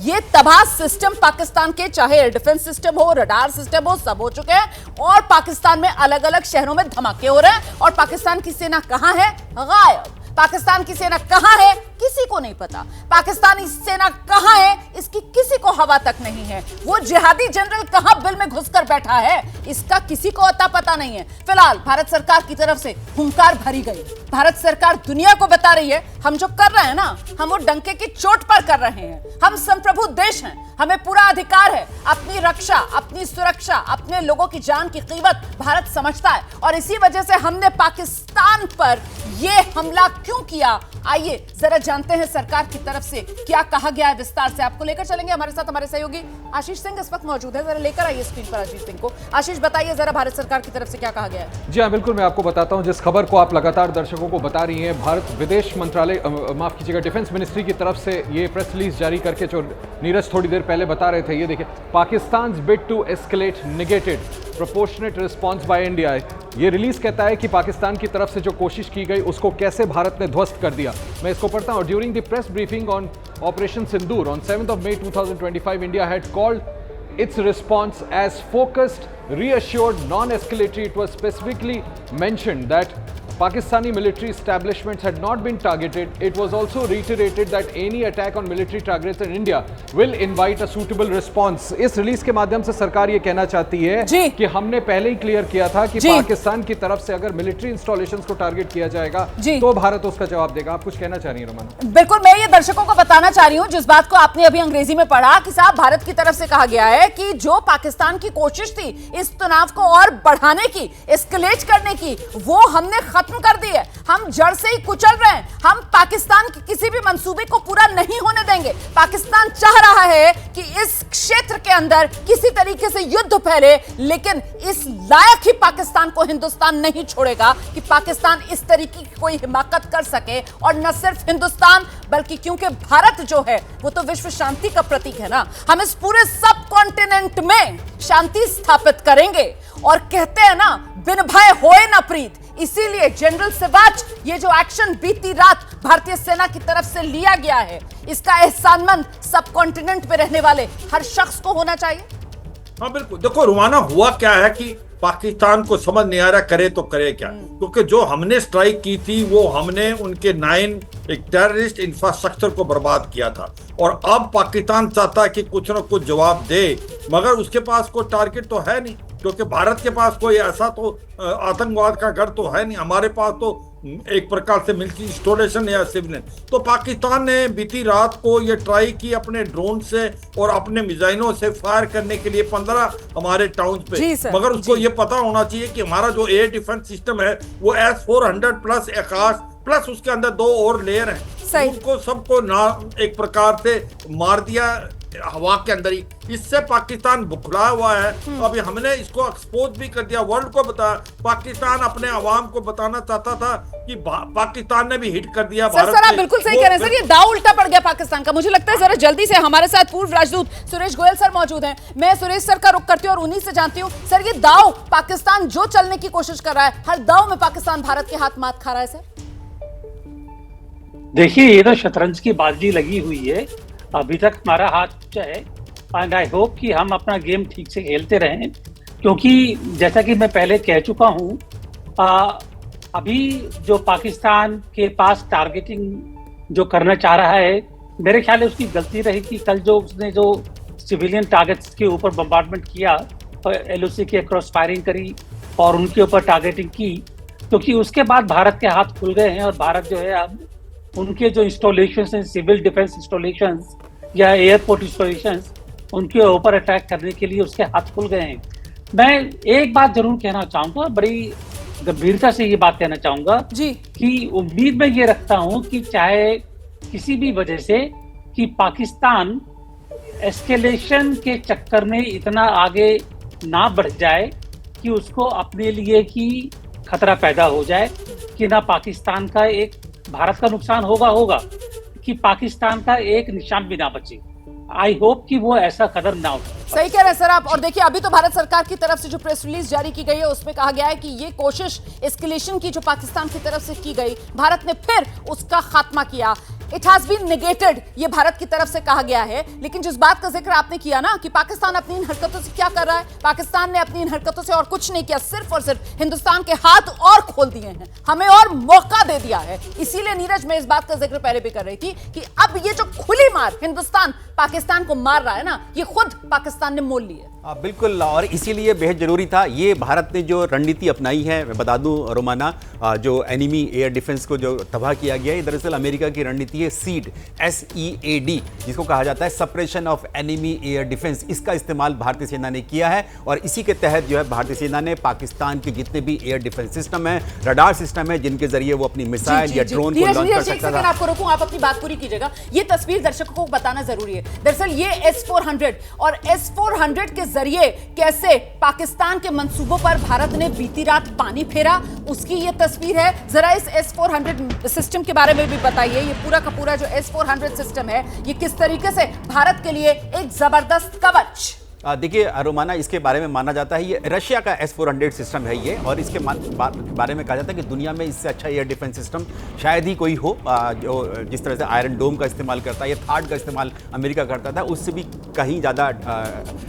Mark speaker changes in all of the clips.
Speaker 1: ये तबाह सिस्टम पाकिस्तान के, चाहे एयर डिफेंस सिस्टम हो, रडार सिस्टम हो, सब हो चुके हैं और पाकिस्तान में अलग अलग शहरों में धमाके हो रहे हैं। और पाकिस्तान की सेना कहां है? गायब। पाकिस्तान की सेना कहां है? किसी को नहीं पता। पाकिस्तानी सेना कहां है? इसकी किसी को हवा तक नहीं है। वो जिहादी जनरल कहां बिल में घुसकर बैठा है, इसका किसी को अता पता नहीं है। फिलहाल भारत सरकार की तरफ से हुंकार भरी गई। भारत सरकार दुनिया को बता रही है, हम जो कर रहे हैं ना, हम वो डंके की चोट पर कर रहे हैं। हम संप्रभु देश हैं, हमें पूरा अधिकार है। अपनी रक्षा, अपनी सुरक्षा, अपने लोगों की जान की कीमत भारत समझता है और इसी वजह से हमने पाकिस्तान पर यह हमला क्यों किया, आइए जरा जानते हैं सरकार की तरफ से क्या कहा गया है। विस्तार से आपको लेकर चलेंगे। हमारे साथ हमारे सहयोगी आशीष सिंह इस वक्त मौजूद है। जरा लेकर आइए स्क्रीन पर आशीष सिंह को। आशीष, बताइए जरा भारत सरकार की तरफ से क्या कहा गया है।
Speaker 2: जी हाँ, बिल्कुल, मैं आपको बताता हूं जिस खबर को आप लगातार दर्शकों को बता रही हैं। भारत विदेश मंत्रालय, माफ कीजिएगा, डिफेंस मिनिस्ट्री की तरफ से ये प्रेस रिलीज जारी करके जो नीरज थोड़ी देर पहले बता रहे थे, ये देखिए, Pakistan bid to escalate negated, proportionate response by India. ये रिलीज कहता है कि पाकिस्तान की तरफ से जो कोशिश की गई उसको कैसे भारत ने ध्वस्त कर दिया। मैं इसको पढ़ता हूं। During the press briefing on operation Sindoor on 7th of May 2025, India had called its response as focused, reassured, non-escalatory. It was specifically mentioned that Pakistani military establishments had not been targeted. It was also reiterated that any attack on military targets in India will invite a suitable response. इस release के माध्यम से सरकार ये कहना चाहती है कि हमने पहले ही क्लियर किया था कि पाकिस्तान की तरफ से अगर मिलिट्री इंस्टॉलेशंस को टारगेट किया जाएगा तो भारत उसका जवाब देगा। आप कुछ कहना चाह रही हैं रोमाना?
Speaker 1: बिल्कुल, मैं ये दर्शकों को बताना चाह रही हूं जिस बात को आपने अभी अंग्रेजी में पढ़ा कि साहब भारत की तरफ से कहा गया है कि जो पाकिस्तान की कोशिश थी इस तनाव को और बढ़ाने की, एस्केलेट करने की, वो हमने खत्म कर दी है। हम जड़ से ही कुचल रहे हैं। हम पाकिस्तान के किसी भी मंसूबे को पूरा नहीं होने देंगे। पाकिस्तान चाह रहा है कि इस क्षेत्र के अंदर किसी तरीके से युद्ध फैले, लेकिन इस लायक ही पाकिस्तान को हिंदुस्तान नहीं छोड़ेगा कि पाकिस्तान इस तरीके की कोई हिमाकत कर सके। और न सिर्फ हिंदुस्तान, बल्कि क्योंकि भारत जो है वो तो विश्व शांति का प्रतीक है ना, हम इस पूरे सब कॉन्टिनेंट में शांति स्थापित करेंगे। और कहते हैं ना, बिन भय होए ना प्रीत। इसीलिए जनरल सिवाच, ये जो एक्शन बीती रात भारतीय सेना की तरफ से लिया गया है, इसका एहसानमंद सब कॉन्टिनेंट में रहने वाले हर शख्स को होना चाहिए।
Speaker 3: हाँ बिल्कुल, देखो रुमाना, हुआ क्या है कि पाकिस्तान को समझ नहीं आ रहा करे तो करे क्या, क्योंकि जो हमने स्ट्राइक की थी वो हमने उनके 9 एक टेररिस्ट इंफ्रास्ट्रक्चर को बर्बाद किया था। और अब पाकिस्तान चाहता है कि कुछ ना कुछ जवाब दे, मगर उसके पास कोई टारगेट तो है नहीं, क्योंकि भारत के पास कोई ऐसा तो आतंकवाद का घर तो है नहीं। हमारे पास तो एक प्रकार से मिलिट्री इंस्टॉलेशन या सिविलियन। तो पाकिस्तान ने बीती रात को ये ट्राई की अपने ड्रोन से और अपने मिसाइलों से फायर करने के लिए 15 हमारे टाउन पे, मगर उसको ये पता होना चाहिए कि हमारा जो एयर डिफेंस सिस्टम है वो S-400 प्लस आकाश प्लस उसके अंदर 2 और लेयर हैं, उनको सबको ना एक प्रकार से मार दिया हवा के अंदर ही। इससे पाकिस्तान बुखला हुआ है। अभी हमने इसको एक्सपोज भी कर दिया, वर्ल्ड को बताया। पाकिस्तान अपने अवाम को बताना चाहता था कि पाकिस्तान ने भी हिट कर दिया भारत।
Speaker 1: सर, आप बिल्कुल सही कह रहे हैं सर, ये दाव उल्टा पड़ गया पाकिस्तान का। मुझे लगता है जरा जल्दी से हमारे साथ पूर्व राजदूत सुरेश गोयल सर मौजूद हैं। मैं सुरेश सर का रुख करती हूँ और उन्हीं से जानती हूँ, सर ये दाव पाकिस्तान जो चलने की कोशिश कर रहा है, हर दाव में पाकिस्तान भारत के हाथ मात खा रहा है सर।
Speaker 4: देखिए, ये तो शतरंज की बाजी लगी हुई है। अभी तक हमारा हाथ ऊंचा है एंड आई होप कि हम अपना गेम ठीक से खेलते रहें, क्योंकि जैसा कि मैं पहले कह चुका हूं, अभी जो पाकिस्तान के पास टारगेटिंग जो करना चाह रहा है, मेरे ख्याल है उसकी गलती रही कि कल जो उसने जो सिविलियन टारगेट्स के ऊपर बम्बार्डमेंट किया और LOC के क्रॉस फायरिंग करी और उनके ऊपर टारगेटिंग की, क्योंकि उसके बाद भारत के हाथ खुल गए हैं और भारत जो है अब उनके जो इंस्टॉलेशंस हैं, सिविल डिफेंस इंस्टॉलेशंस या एयरपोर्ट इंस्टॉलेशंस, उनके ऊपर अटैक करने के लिए उसके हाथ खुल गए हैं। मैं एक बात जरूर कहना चाहूंगा, बड़ी गंभीरता से ये बात कहना चाहूंगा कि उम्मीद मैं ये रखता हूं कि चाहे किसी भी वजह से कि पाकिस्तान एस्केलेशन के चक्कर में इतना आगे ना बढ़ जाए कि उसको अपने लिए ही खतरा पैदा हो जाए कि ना पाकिस्तान का एक, भारत का नुकसान होगा कि पाकिस्तान का एक निशान भी ना बचे। आई होप कि वो ऐसा कदम ना उठाए।
Speaker 1: सही कह रहे हैं सर आप। और देखिए, अभी तो भारत सरकार की तरफ से जो प्रेस रिलीज जारी की गई है उसमें कहा गया है कि ये कोशिश एस्केलेशन की जो पाकिस्तान की तरफ से की गई, भारत ने फिर उसका खात्मा किया। इट हैज बीन नेगेटेड, ये भारत की तरफ से कहा गया है। लेकिन जिस बात का जिक्र आपने किया ना कि पाकिस्तान अपनी इन हरकतों से क्या कर रहा है, पाकिस्तान ने अपनी इन हरकतों से और कुछ नहीं किया, सिर्फ और सिर्फ हिंदुस्तान के हाथ और खोल दिए हैं, हमें और मौका दे दिया है। इसीलिए नीरज, मैं इस बात का जिक्र पहले भी कर रही थी कि अब ये जो खुली मार हिंदुस्तान पाकिस्तान को मार रहा है ना, ये खुद पाकिस्तान ने मोल ली है।
Speaker 5: बिल्कुल, और इसीलिए बेहद जरूरी था। ये भारत ने जो रणनीति अपनाई है, मैं बता दूं रोमाना, जो एनिमी एयर डिफेंस को जो तबाह किया गया है, दरअसल अमेरिका की रणनीति है सीड, SEAD, जिसको कहा जाता है suppression of enemy air defence. इसका इस्तेमाल भारतीय सेना ने किया है और इसी के तहत जो है भारतीय सेना ने पाकिस्तान के जितने भी एयर डिफेंस सिस्टम है, रडार सिस्टम है, जिनके जरिए वो अपनी मिसाइल या ड्रोन को लॉन्च कर सकता था।
Speaker 1: आपको रोकूं, आप अपनी बात पूरी कीजिएगा। ये तस्वीर दर्शकों को बताना जरूरी है। दरअसल ये S-400 और S-400 के जरिए कैसे पाकिस्तान के मंसूबों पर भारत ने बीती रात पानी फेरा, उसकी ये तस्वीर है। जरा इस S-400 सिस्टम के बारे में भी बताइए। ये पूरा का पूरा जो S-400 सिस्टम है, ये किस तरीके से भारत के लिए एक जबरदस्त कवच।
Speaker 5: देखिए रोमाना, इसके बारे में माना जाता है ये रशिया का S-400 सिस्टम है ये, और इसके बारे में कहा जाता है कि दुनिया में इससे अच्छा एयर डिफेंस सिस्टम शायद ही कोई हो, जो जिस तरह से आयरन डोम का इस्तेमाल करता है या थार्ड का इस्तेमाल अमेरिका करता था, उससे भी कहीं ज़्यादा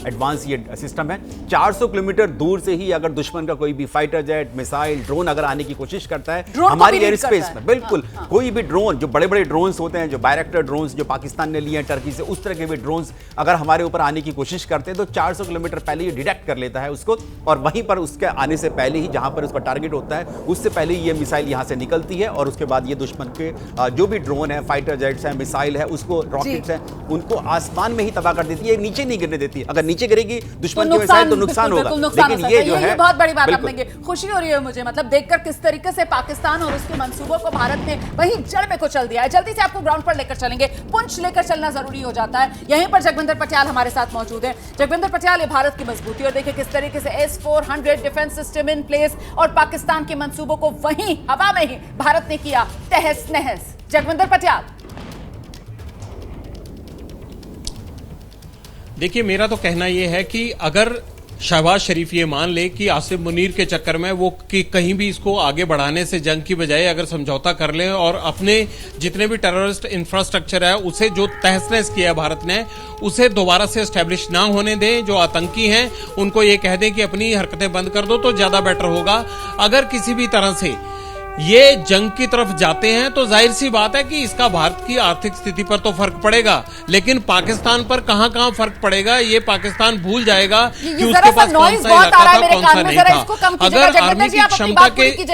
Speaker 5: एडवांस ये सिस्टम है। 400 किलोमीटर दूर से ही अगर दुश्मन का कोई भी फाइटर जेट, मिसाइल, ड्रोन अगर आने की कोशिश करता है हमारी एयर स्पेस में, बिल्कुल कोई भी ड्रोन, जो बड़े बड़े ड्रोन्स होते हैं, जो बायरेक्टर ड्रोन्स जो पाकिस्तान ने लिए हैं टर्की से, उस तरह के भी ड्रोन्स अगर हमारे ऊपर आने की कोशिश करते हैं तो 400 किलोमीटर पहले ही डिटेक्ट कर लेता है उसको, और वहीं पर उसके आने से पहले ही, जहां पर उसका टारगेट होता है, उससे पहले ही ये मिसाइल यहां से निकलती है और उसके बाद ये दुश्मन के जो भी ड्रोन है, फाइटर जेट्स हैं, मिसाइल है, उसको रॉकेट्स हैं, उनको आसमान में ही तबाह कर देती है, नीचे नहीं गिरने देती। अगर नीचे गिरेगी दुश्मन की मिसाइल तो नुकसान होगा। लेकिन ये जो है
Speaker 1: बहुत बड़ी बात आपने की, खुशी हो रही है मुझे, मतलब देखकर किस तरीके से पाकिस्तान और उसके मंसूबों को भारत ने वहीं जड़ में कुचल दिया है। जल्दी से आपको ग्राउंड पर लेकर चलेंगे, पुंछ लेकर चलना जरूरी हो जाता है। यहीं पर जगविंदर पटियाल हमारे साथ मौजूद है। जगविंदर पटियाल, ये भारत की मजबूती और देखिए किस तरीके से S-400 defence system in place और पाकिस्तान के मंसूबों को वहीं हवा में ही भारत ने किया तहस नहस। जगविंदर पटियाल,
Speaker 6: देखिए मेरा तो कहना यह है कि अगर शहबाज शरीफ ये मान ले कि आसिफ मुनीर के चक्कर में वो कि कहीं भी इसको आगे बढ़ाने से जंग की बजाय अगर समझौता कर लें और अपने जितने भी टेररिस्ट इंफ्रास्ट्रक्चर है उसे जो तहस नहस किया भारत ने उसे दोबारा से एस्टेब्लिश ना होने दें, जो आतंकी हैं उनको ये कह दें कि अपनी हरकतें बंद कर दो, तो ज्यादा बेटर होगा। अगर किसी भी तरह से ये जंग की तरफ जाते हैं तो जाहिर सी बात है कि इसका भारत की आर्थिक स्थिति पर तो फर्क पड़ेगा, लेकिन पाकिस्तान पर कहां फर्क पड़ेगा ये पाकिस्तान भूल जाएगा कि उसके पास कौन सा इलाका था, कौन सा नहीं था। अगर आर्मी की क्षमता के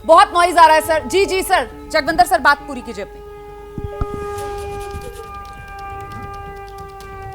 Speaker 1: बहुत नॉइज आ रहा है सर। जी सर, जगविंदर सर बात पूरी कीजिए अपनी।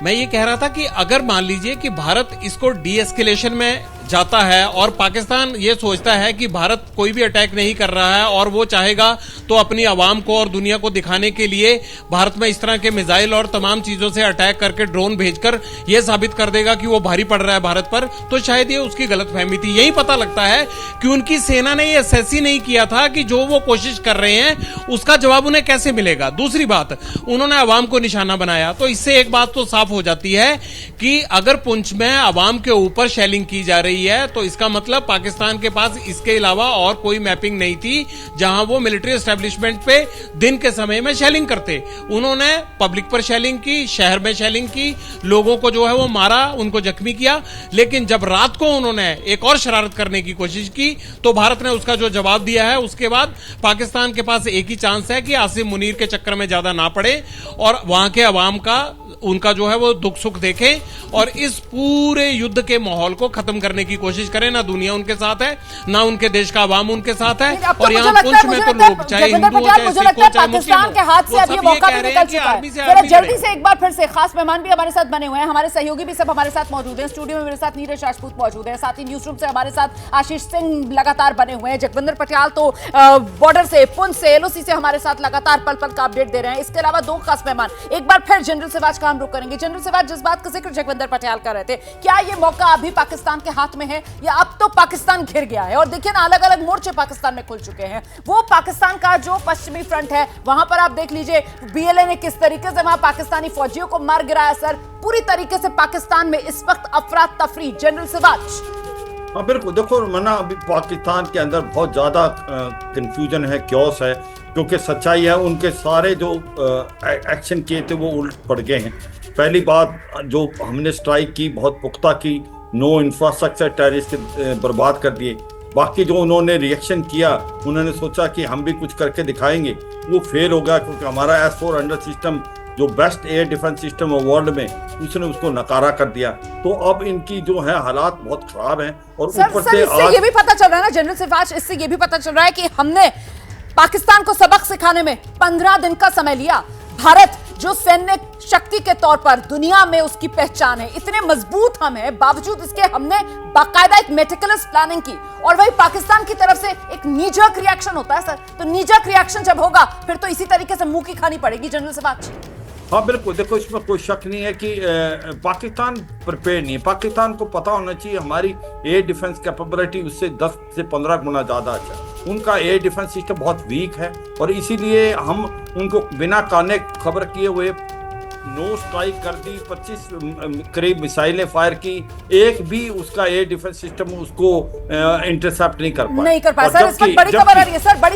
Speaker 6: मैं ये कह रहा था कि अगर मान लीजिए कि भारत इसको डी एस्केलेशन में जाता है और पाकिस्तान ये सोचता है कि भारत कोई भी अटैक नहीं कर रहा है और वो चाहेगा तो अपनी आवाम को और दुनिया को दिखाने के लिए भारत में इस तरह के मिसाइल और तमाम चीजों से अटैक करके ड्रोन भेजकर ये साबित कर देगा कि वो भारी पड़ रहा है भारत पर, तो शायद ये उसकी गलतफहमी थी। यही पता लगता है कि उनकी सेना ने ये असेस ही नहीं किया था कि जो वो कोशिश कर रहे हैं उसका जवाब उन्हें कैसे मिलेगा। दूसरी बात, उन्होंने आवाम को निशाना बनाया, तो इससे एक बात तो साफ हो जाती है कि अगर पुंछ में आवाम के ऊपर शेलिंग की जा रही है तो इसका मतलब पाकिस्तान के पास इसके अलावा और कोई मैपिंग नहीं थी जहां वो मिलिट्री एस्टेब्लिशमेंट पे दिन के समय में शेलिंग करते। उन्होंने पब्लिक पर शेलिंग की, शहर में शेलिंग की, लोगों को जो है वो मारा, उनको जख्मी किया, लेकिन जब रात को उन्होंने एक और शरारत करने की कोशिश की तो भारत ने उसका जो जवाब दिया है, उसके बाद पाकिस्तान के पास एक ही चांस है कि आसिफ मुनीर के चक्कर में ज्यादा ना पड़े और वहां के अवाम का उनका जो है वो दुख सुख देखें और इस पूरे युद्ध के माहौल को खत्म करने की कोशिश करें। ना दुनिया उनके साथ है, ना उनके देश का अवाम उनके साथ है। और यहाँ पुंछ में तो लोग चाहे हिंदू हो चाहे सिख हो चाहे मुस्लिम हो,
Speaker 1: के हाथ से अब ये मौका भी निकल चुका है। जरा जल्दी से एक बार फिर से, खास मेहमान भी हमारे साथ बने हुए हैं, हमारे सहयोगी भी सब हमारे साथ मौजूद हैं। स्टूडियो में मेरे साथ नीरज राजपूत मौजूद है, साथ ही न्यूज रूम से हमारे साथ आशीष सिंह लगातार बने हुए हैं। जगविंदर पटियाल तो बॉर्डर से, पुंछ से, LOC से हमारे साथ लगातार पल पल का अपडेट दे रहे हैं। इसके अलावा दो खास मेहमान, एक बार फिर जनरल सिवाज का हम रुख करेंगे। जनरल सिवाज, जिस बात का जिक्र जगविंदर पटियाल कर रहे थे, क्या ये मौका अभी पाकिस्तान के हाथ में है या अब तो पाकिस्तान घिर गया है? और देखिए ना, अलग अलग मोर्चे पाकिस्तान में खुल चुके हैं। वो पाकिस्तान का जो पश्चिमी फ्रंट है वहां पर आप देख लीजिए BLA ने किस तरीके से वहां पाकिस्तानी फौजियों को मार गिराया। सर, पूरी तरीके से पाकिस्तान में इस वक्त अफरा तफरी। जनरल सिवाज,
Speaker 3: हाँ बिल्कुल, देखो मना अभी पाकिस्तान के अंदर बहुत ज़्यादा कंफ्यूजन है, क्योस है, क्योंकि सच्चाई है उनके सारे जो एक्शन किए थे वो उल्ट पड़ गए हैं। पहली बात, जो हमने स्ट्राइक की बहुत पुख्ता की, नो इंफ्रास्ट्रक्चर टेररिस्ट बर्बाद कर दिए। बाकी जो उन्होंने रिएक्शन किया, उन्होंने सोचा कि हम भी कुछ करके दिखाएंगे, वो फेल हो गया, क्योंकि हमारा S-400 सिस्टम जो बेस्ट एयर डिफेंस सिस्टम है वर्ल्ड में, उसने उसको नकारा कर दिया। तो अब इनकी जो है हालात बहुत खराब हैं। और ऊपर से
Speaker 1: इससे ये भी पता चल रहा है ना जनरल सिफाज, इससे ये भी पता चल रहा है कि हमने पाकिस्तान को सबक सिखाने में 15 दिन का समय लिया। भारत जो सैन्य शक्ति के तौर पर दुनिया में उसकी पहचान है, इतने मजबूत हम हैं, बावजूद इसके हमने बाकायदा एक मेटिकुलस प्लानिंग की, और वही पाकिस्तान की तरफ से एक नीजक रिएक्शन होता है सर। तो नीजक रिएक्शन जब होगा फिर तो इसी तरीके से मुंह की खानी पड़ेगी जनरल सिफाज।
Speaker 3: हाँ बिल्कुल, देखो इसमें कोई शक नहीं है कि पाकिस्तान प्रिपेयर नहीं है। पाकिस्तान को पता होना चाहिए हमारी एयर डिफेंस कैपेबिलिटी उससे 10 से 15 गुना ज़्यादा अच्छा है। उनका एयर डिफेंस सिस्टम बहुत वीक है, और इसीलिए हम उनको बिना काने खबर किए हुए नो स्ट्राइक कर दी, 25 करीब मिसाइलें फायर की, एक भी उसका एयर डिफेंस सिस्टम उसको इंटरसेप्ट नहीं कर पाया
Speaker 1: सर। इस वक्त बड़ी खबर आ रही है सर, बड़ी